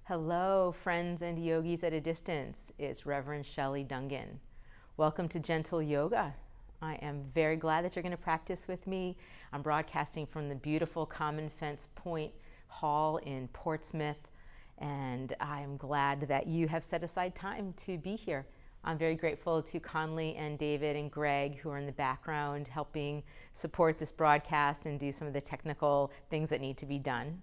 Hello, friends and yogis at a distance. It's Rev Shelley Dungan. Welcome to Gentle Yoga. I am very glad that you're going to practice with me. I'm broadcasting from the beautiful Common Fence Point Hall in Portsmouth, and I'm glad that you have set aside time to be here. I'm very grateful to Conley and David and Greg, who are in the background helping support this broadcast and do some of the technical things that need to be done.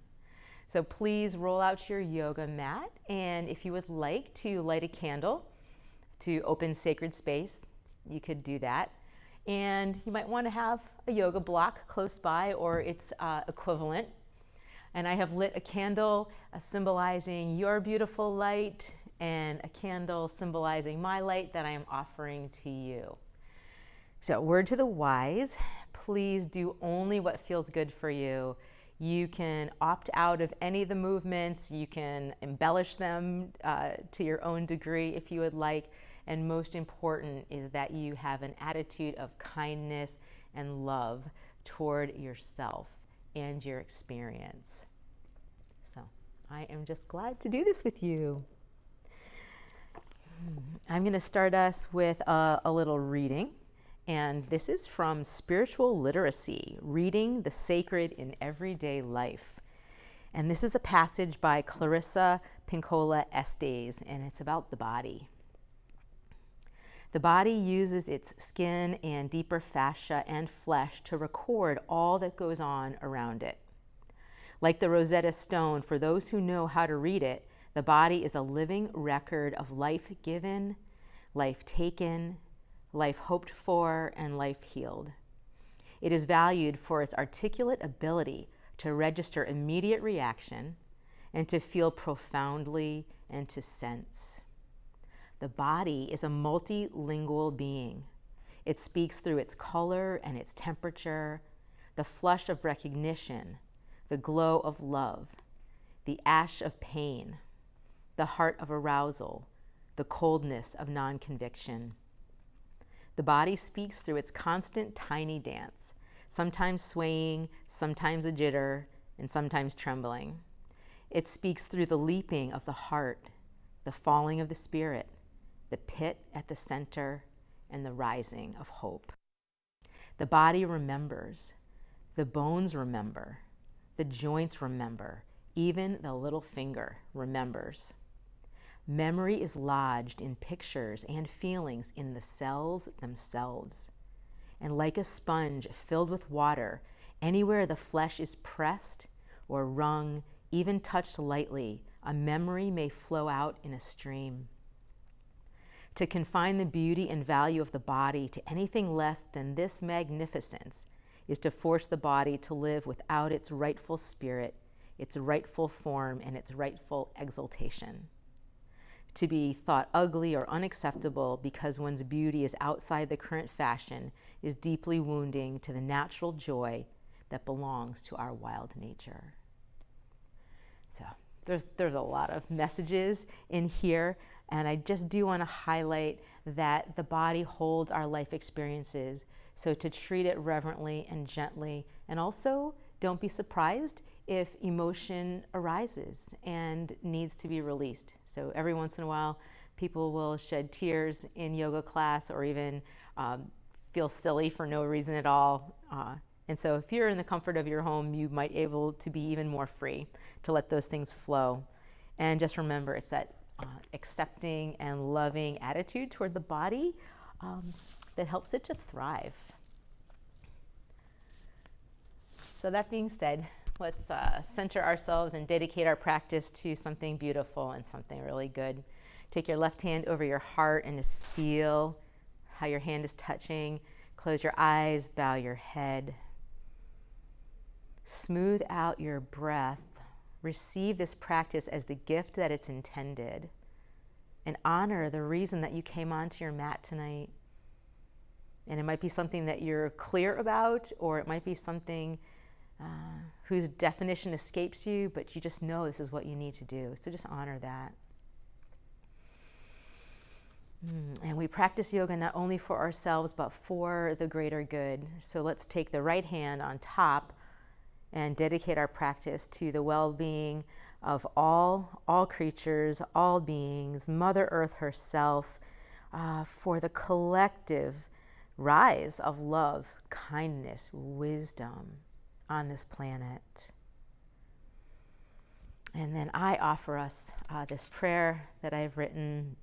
So please roll out your yoga mat, and if you would like to light a candle to open sacred space, you could do that. And you might want to have a yoga block close by or its equivalent. And I have lit a candle symbolizing your beautiful light and a candle symbolizing my light that I am offering to you. So, word to the wise, please do only what feels good for you. You can opt out of any of the movements. You can embellish them to your own degree if you would like. And most important is that you have an attitude of kindness and love toward yourself and your experience. So I am just glad to do this with you. I'm going to start us with a little reading. And this is from Spiritual Literacy, Reading the Sacred in Everyday Life. And this is a passage by Clarissa Pinkola Estes, and it's about the body. The body uses its skin and deeper fascia and flesh to record all that goes on around it. Like the Rosetta Stone, for those who know how to read it, the body is a living record of life given, life taken, life hoped for, and life healed. It is valued for its articulate ability to register immediate reaction and to feel profoundly and to sense. The body is a multilingual being. It speaks through its color and its temperature, the flush of recognition, the glow of love, the ash of pain, the heart of arousal, the coldness of non-conviction. The body speaks through its constant tiny dance, sometimes swaying, sometimes a jitter, and sometimes trembling. It speaks through the leaping of the heart, the falling of the spirit, the pit at the center, and the rising of hope. The body remembers, the bones remember, the joints remember, even the little finger remembers. Memory is lodged in pictures and feelings in the cells themselves. And like a sponge filled with water, anywhere the flesh is pressed or wrung, even touched lightly, a memory may flow out in a stream. To confine the beauty and value of the body to anything less than this magnificence is to force the body to live without its rightful spirit, its rightful form, and its rightful exaltation. To be thought ugly or unacceptable because one's beauty is outside the current fashion is deeply wounding to the natural joy that belongs to our wild nature. So there's a lot of messages in here, and I just do want to highlight that the body holds our life experiences, so to treat it reverently and gently, and also don't be surprised if emotion arises and needs to be released. So every once in a while, people will shed tears in yoga class or even feel silly for no reason at all. And so if you're in the comfort of your home, you might be able to be even more free to let those things flow. And just remember, it's that accepting and loving attitude toward the body that helps it to thrive. So that being said, let's center ourselves and dedicate our practice to something beautiful and something really good. Take your left hand over your heart and just feel how your hand is touching. Close your eyes, bow your head. Smooth out your breath. Receive this practice as the gift that it's intended. And honor the reason that you came onto your mat tonight. And it might be something that you're clear about, or it might be something whose definition escapes you, but you just know this is what you need to do. So just honor that. And we practice yoga not only for ourselves, but for the greater good. So let's take the right hand on top and dedicate our practice to the well-being of all creatures, all beings, Mother Earth herself, for the collective rise of love, kindness, wisdom on this planet. And then I offer us this prayer that I've written.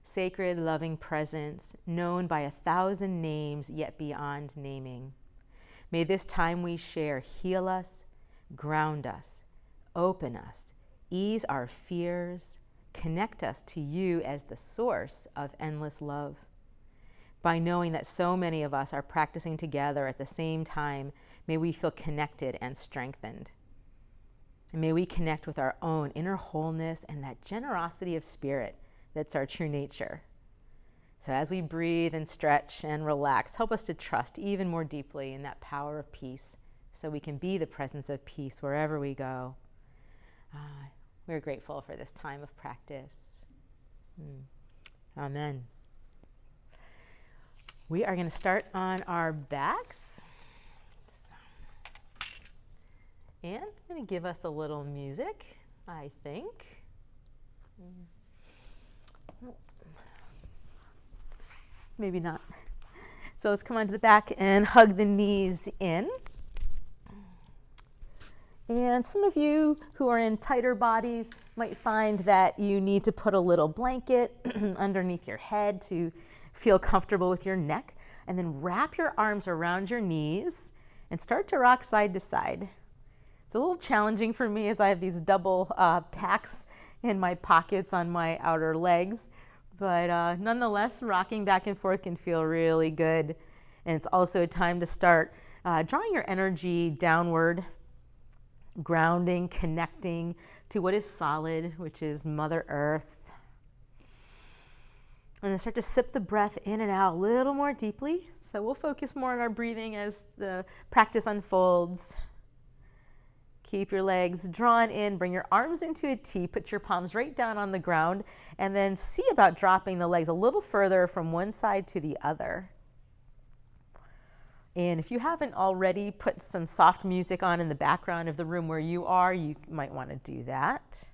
Sacred, loving presence, known by 1,000 names, yet beyond naming. May this time we share heal us, ground us, open us, ease our fears, connect us to you as the source of endless love. By knowing that so many of us are practicing together at the same time, may we feel connected and strengthened. And may we connect with our own inner wholeness and that generosity of spirit that's our true nature. So as we breathe and stretch and relax, help us to trust even more deeply in that power of peace so we can be the presence of peace wherever we go. We're grateful for this time of practice. Amen. We are going to start on our backs. And I'm going to give us a little music, I think. Maybe not. So let's come onto the back and hug the knees in. And some of you who are in tighter bodies might find that you need to put a little blanket underneath your head to feel comfortable with your neck. And then wrap your arms around your knees and start to rock side to side. It's a little challenging for me as I have these double packs in my pockets on my outer legs. But nonetheless, rocking back and forth can feel really good. And it's also a time to start drawing your energy downward, grounding, connecting to what is solid, which is Mother Earth. And then start to sip the breath in and out a little more deeply. So we'll focus more on our breathing as the practice unfolds. Keep your legs drawn in, bring your arms into a T, put your palms right down on the ground, and then see about dropping the legs a little further from one side to the other. And if you haven't already put some soft music on in the background of the room where you are, you might want to do that.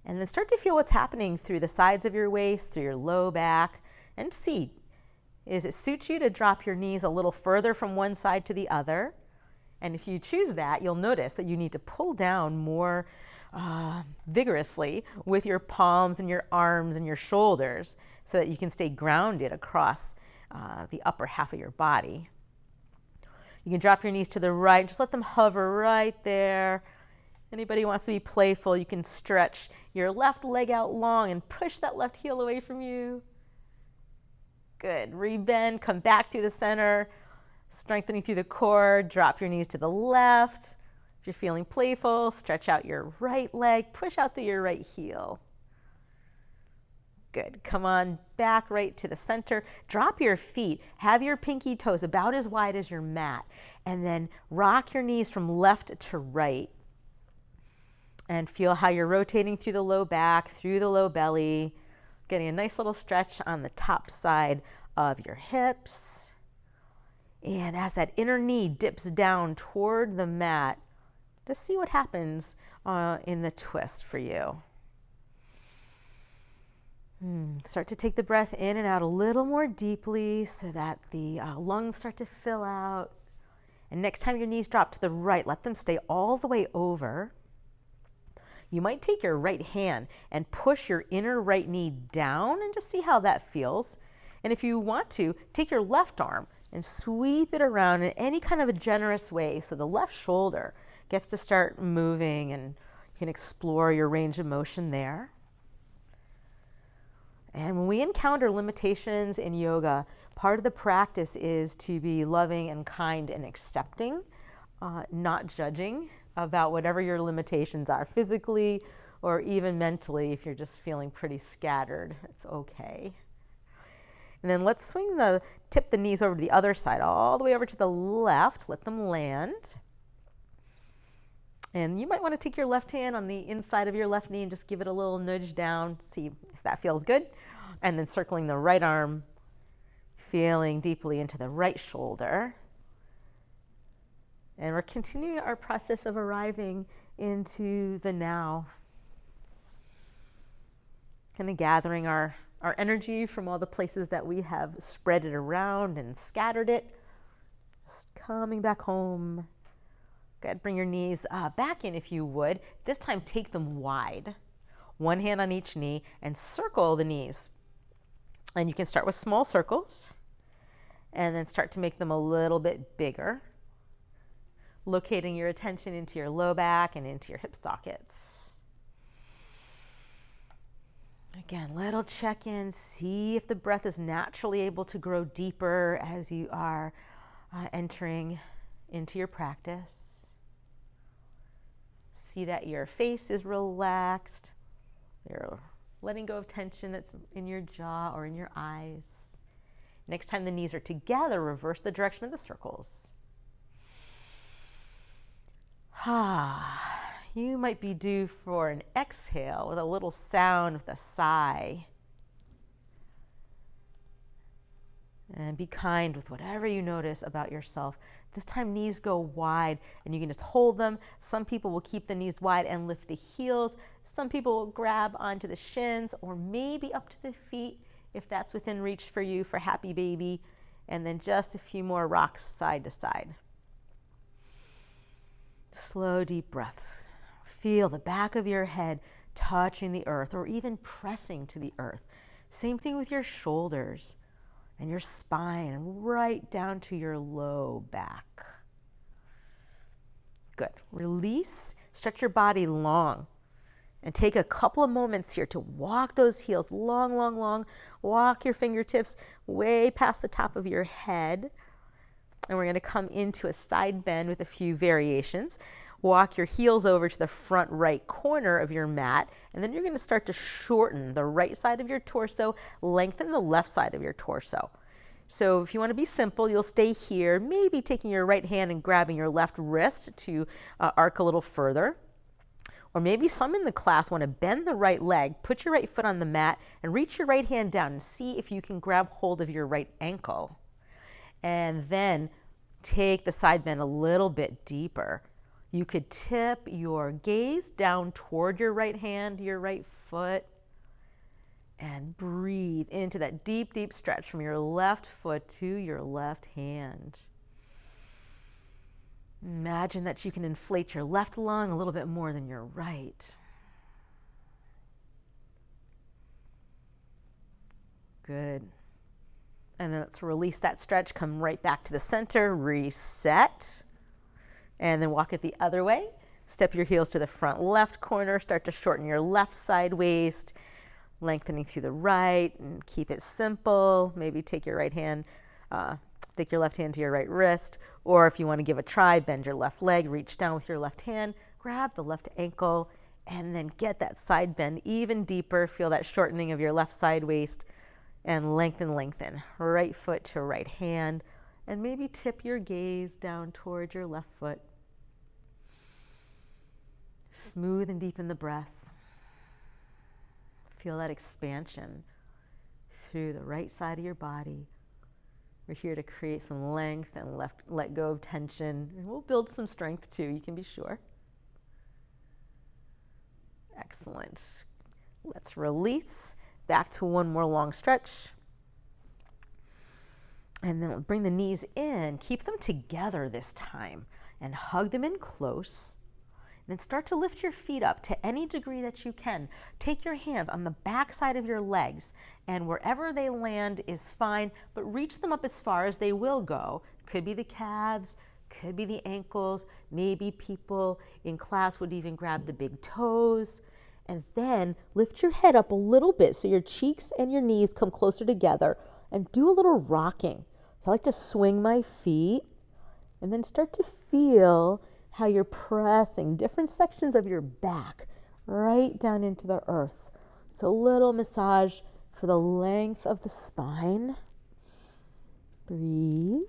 And then start to feel what's happening through the sides of your waist, through your low back, and see, does it suit you to drop your knees a little further from one side to the other? And if you choose that, you'll notice that you need to pull down more vigorously with your palms and your arms and your shoulders so that you can stay grounded across the upper half of your body. You can drop your knees to the right, just let them hover right there. Anybody who wants to be playful, you can stretch your left leg out long and push that left heel away from you. Good. Rebend, come back to the center. Strengthening through the core, drop your knees to the left. If you're feeling playful, stretch out your right leg, push out through your right heel. Good. Come on back right to the center. Drop your feet. Have your pinky toes about as wide as your mat. And then rock your knees from left to right. And feel how you're rotating through the low back, through the low belly, getting a nice little stretch on the top side of your hips. And as that inner knee dips down toward the mat, just see what happens in the twist for you. Start to take the breath in and out a little more deeply so that the lungs start to fill out. And next time your knees drop to the right, let them stay all the way over. You might take your right hand and push your inner right knee down and just see how that feels. And if you want to, take your left arm and sweep it around in any kind of a generous way so the left shoulder gets to start moving and you can explore your range of motion there. And when we encounter limitations in yoga, part of the practice is to be loving and kind and accepting, not judging about whatever your limitations are physically or even mentally. If you're just feeling pretty scattered, it's okay. And then let's tip the knees over to the other side, all the way over to the left. Let them land. And you might want to take your left hand on the inside of your left knee and just give it a little nudge down, see if that feels good. And then circling the right arm, feeling deeply into the right shoulder. And we're continuing our process of arriving into the now. Kind of gathering our energy from all the places that we have spread it around and scattered it. Just coming back home. Go ahead, bring your knees back in if you would. This time take them wide. One hand on each knee and circle the knees. And you can start with small circles and then start to make them a little bit bigger. Locating your attention into your low back and into your hip sockets. Again, little check-in, see if the breath is naturally able to grow deeper as you are entering into your practice. See that your face is relaxed. You're letting go of tension that's in your jaw or in your eyes. Next time the knees are together, reverse the direction of the circles. You might be due for an exhale with a little sound with a sigh. And be kind with whatever you notice about yourself. This time knees go wide and you can just hold them. Some people will keep the knees wide and lift the heels. Some people will grab onto the shins or maybe up to the feet if that's within reach for you for happy baby. And then just a few more rocks side to side. Slow, deep breaths. Feel the back of your head touching the earth or even pressing to the earth. Same thing with your shoulders and your spine and right down to your low back. Good. Release. Stretch your body long. And take a couple of moments here to walk those heels long, long, long. Walk your fingertips way past the top of your head. And we're going to come into a side bend with a few variations. Walk your heels over to the front right corner of your mat, and then you're going to start to shorten the right side of your torso, lengthen the left side of your torso. So if you want to be simple, you'll stay here, maybe taking your right hand and grabbing your left wrist to arc a little further. Or maybe some in the class want to bend the right leg, put your right foot on the mat, and reach your right hand down and see if you can grab hold of your right ankle. And then take the side bend a little bit deeper. You could tip your gaze down toward your right hand, your right foot, and breathe into that deep, deep stretch from your left foot to your left hand. Imagine that you can inflate your left lung a little bit more than your right. Good. And then let's release that stretch, come right back to the center, reset. And then walk it the other way. Step your heels to the front left corner. Start to shorten your left side waist, lengthening through the right, and keep it simple. Maybe take your right hand, take your left hand to your right wrist, or if you want to give a try, bend your left leg, reach down with your left hand, grab the left ankle, and then get that side bend even deeper. Feel that shortening of your left side waist, and lengthen, lengthen. Right foot to right hand, and maybe tip your gaze down towards your left foot. Smooth and deepen the breath. Feel that expansion through the right side of your body. We're here to create some length and let go of tension. And we'll build some strength too, you can be sure. Excellent. Let's release. Back to one more long stretch. And then we'll bring the knees in. Keep them together this time. And hug them in close. Then start to lift your feet up to any degree that you can. Take your hands on the back side of your legs, and wherever they land is fine, but reach them up as far as they will go. Could be the calves, could be the ankles, maybe people in class would even grab the big toes. And then lift your head up a little bit so your cheeks and your knees come closer together, and do a little rocking. So I like to swing my feet, and then start to feel how you're pressing different sections of your back right down into the earth. So a little massage for the length of the spine. Breathe.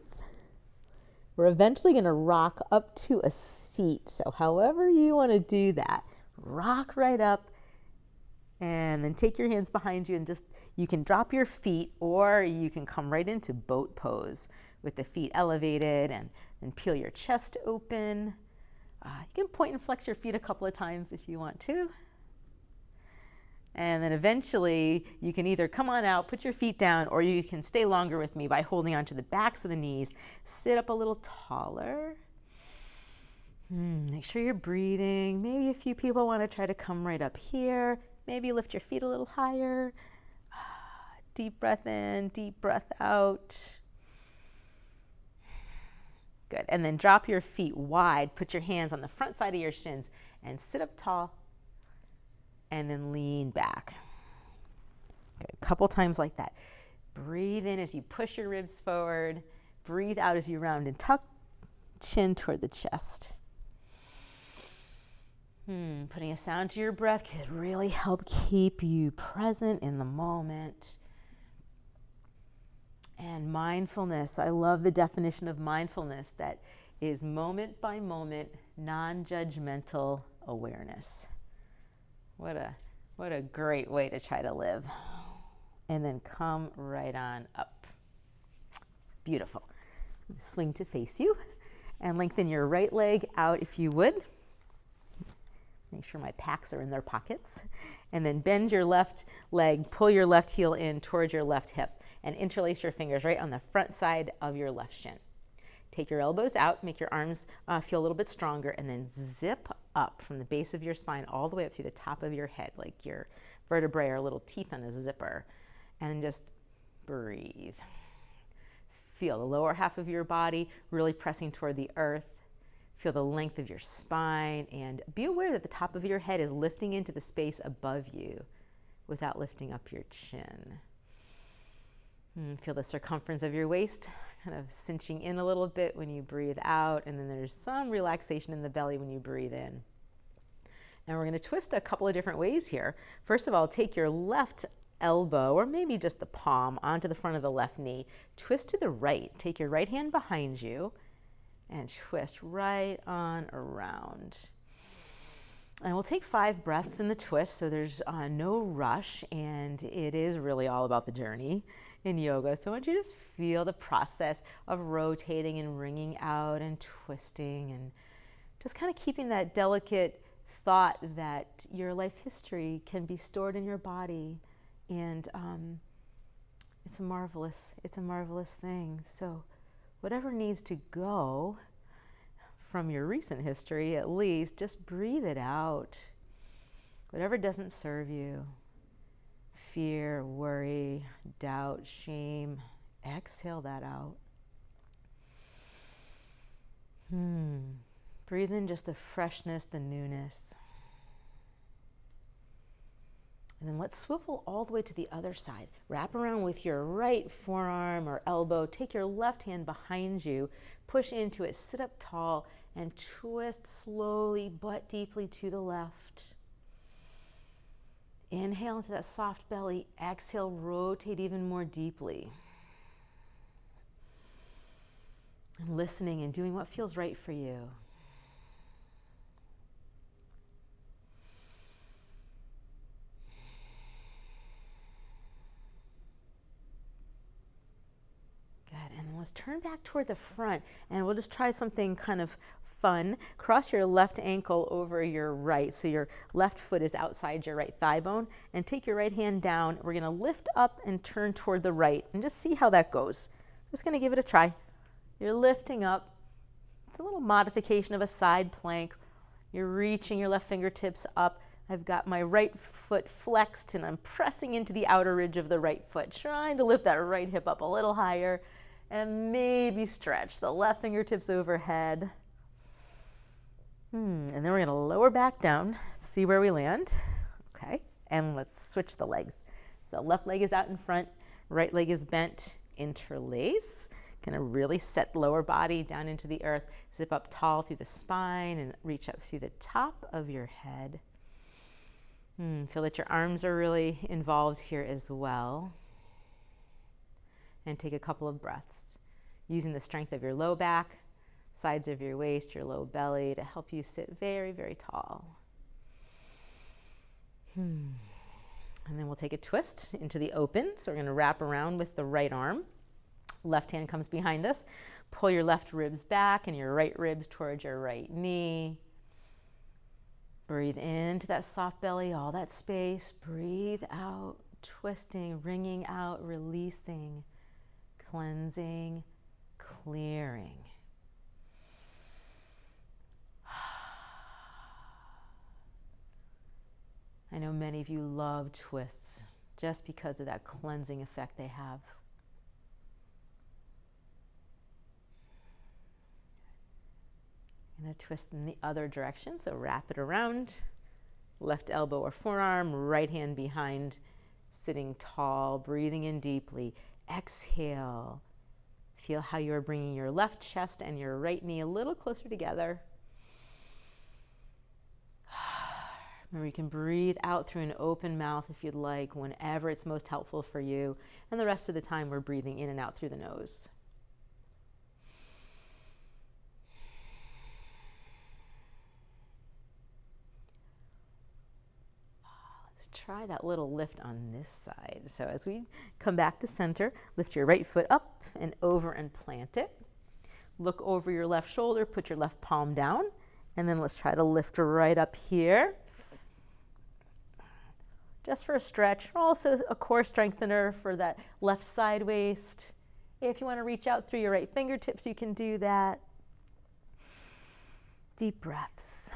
We're eventually going to rock up to a seat. So however you want to do that, rock right up and then take your hands behind you and you can drop your feet or you can come right into boat pose with the feet elevated and and peel your chest open. You can point and flex your feet a couple of times if you want to. And then eventually you can either come on out, put your feet down, or you can stay longer with me by holding onto the backs of the knees. Sit up a little taller. Make sure you're breathing. Maybe a few people want to try to come right up here. Maybe lift your feet a little higher. Deep breath in, deep breath out. Good. And then drop your feet wide. Put your hands on the front side of your shins and sit up tall. And then lean back. Good. A couple times like that. Breathe in as you push your ribs forward. Breathe out as you round and tuck. Chin toward the chest. Putting a sound to your breath could really help keep you present in the moment. And mindfulness, I love the definition of mindfulness, that is moment by moment, non-judgmental awareness. What a great way to try to live. And then come right on up. Beautiful. Swing to face you and lengthen your right leg out if you would. Make sure my packs are in their pockets. And then bend your left leg, pull your left heel in towards your left hip, and interlace your fingers right on the front side of your left shin. Take your elbows out, make your arms feel a little bit stronger, and then zip up from the base of your spine all the way up through the top of your head, like your vertebrae are little teeth on a zipper. And just breathe. Feel the lower half of your body really pressing toward the earth. Feel the length of your spine, and be aware that the top of your head is lifting into the space above you without lifting up your chin. Feel the circumference of your waist kind of cinching in a little bit when you breathe out, and then there's some relaxation in the belly when you breathe in. And we're going to twist a couple of different ways here. First of all, take your left elbow, or maybe just the palm, onto the front of the left knee. Twist to the right. Take your right hand behind you and twist right on around. And we'll take 5 breaths in the twist, so there's no rush, and it is really all about the journey in yoga. So I want you to just feel the process of rotating and wringing out and twisting, and just kind of keeping that delicate thought that your life history can be stored in your body, and it's a marvelous thing. So whatever needs to go from your recent history, at least, just breathe it out. Whatever doesn't serve you, fear, worry, doubt, shame, exhale that out. Breathe in just the freshness, the newness. And then let's swivel all the way to the other side. Wrap around with your right forearm or elbow. Take your left hand behind you. Push into it. Sit up tall and twist slowly but deeply to the left. Inhale into that soft belly. Exhale, rotate even more deeply. And listening and doing what feels right for you. And then let's turn back toward the front, and we'll just try something kind of fun. Cross your left ankle over your right, so your left foot is outside your right thigh bone, and take your right hand down. We're going to lift up and turn toward the right, and just see how that goes. Just going to give it a try. You're lifting up. It's a little modification of a side plank. You're reaching your left fingertips up. I've got my right foot flexed, and I'm pressing into the outer ridge of the right foot, trying to lift that right hip up a little higher. And maybe stretch the left fingertips overhead. And then we're going to lower back down, see where we land. Okay, and let's switch the legs. So left leg is out in front, right leg is bent, interlace. Going to really set the lower body down into the earth. Zip up tall through the spine and reach up through the top of your head. Feel that your arms are really involved here as well. And take a couple of breaths, using the strength of your low back, sides of your waist, your low belly, to help you sit very, very tall. And then we'll take a twist into the open. So we're going to wrap around with the right arm. Left hand comes behind us. Pull your left ribs back and your right ribs towards your right knee. Breathe into that soft belly, all that space. Breathe out, twisting, wringing out, releasing, cleansing, clearing. I know many of you love twists just because of that cleansing effect they have. I'm going to twist in the other direction, so wrap it around. Left elbow or forearm, right hand behind, sitting tall, breathing in deeply. Exhale. Feel how you're bringing your left chest and your right knee a little closer together. Remember, you can breathe out through an open mouth if you'd like, whenever it's most helpful for you. And the rest of the time, we're breathing in and out through the nose. Let's try that little lift on this side. So as we come back to center, lift your right foot up and over and plant it. Look over your left shoulder, put your left palm down, and then let's try to lift right up here. Just for a stretch, also a core strengthener for that left side waist. If you want to reach out through your right fingertips, you can do that. Deep breaths.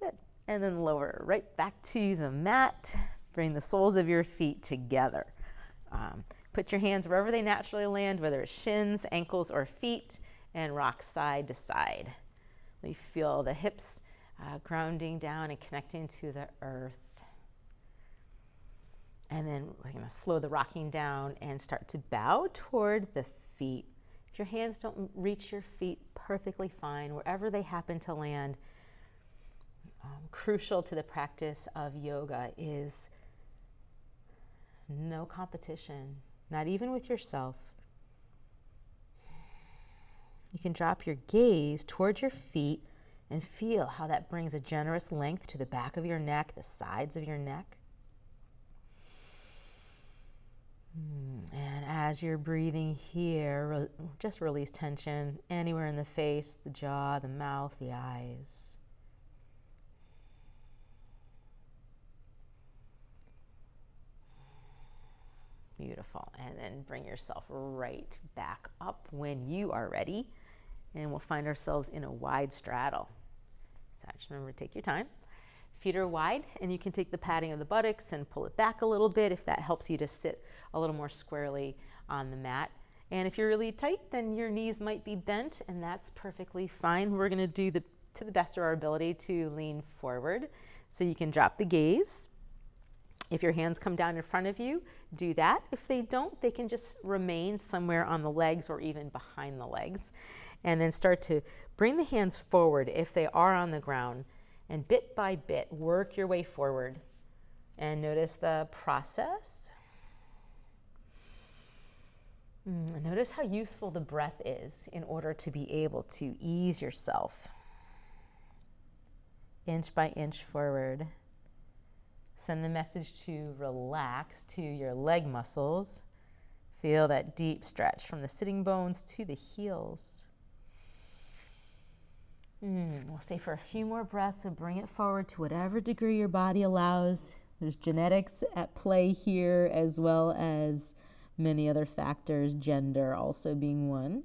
Good. And then lower right back to the mat. Bring the soles of your feet together. Put your hands wherever they naturally land, whether it's shins, ankles, or feet, and rock side to side. We feel the hips grounding down and connecting to the earth. And then we're going to slow the rocking down and start to bow toward the feet. If your hands don't reach your feet, perfectly fine, wherever they happen to land. Crucial to the practice of yoga is no competition, not even with yourself. You can drop your gaze towards your feet and feel how that brings a generous length to the back of your neck, the sides of your neck. And as you're breathing here, just release tension anywhere in the face, the jaw, the mouth, the eyes. Beautiful. And then bring yourself right back up when you are ready. And we'll find ourselves in a wide straddle. So just remember to take your time. Feet are wide, and you can take the padding of the buttocks and pull it back a little bit if that helps you to sit a little more squarely on the mat. And if you're really tight, then your knees might be bent, and that's perfectly fine. We're going to do to the best of our ability to lean forward. So you can drop the gaze. If your hands come down in front of you, do that. If they don't, they can just remain somewhere on the legs or even behind the legs. And then start to bring the hands forward if they are on the ground. And bit by bit, work your way forward. And notice the process. Notice how useful the breath is in order to be able to ease yourself. Inch by inch forward. Send the message to relax to your leg muscles. Feel that deep stretch from the sitting bones to the heels. We'll stay for a few more breaths, so bring it forward to whatever degree your body allows. There's genetics at play here, as well as many other factors, gender also being one.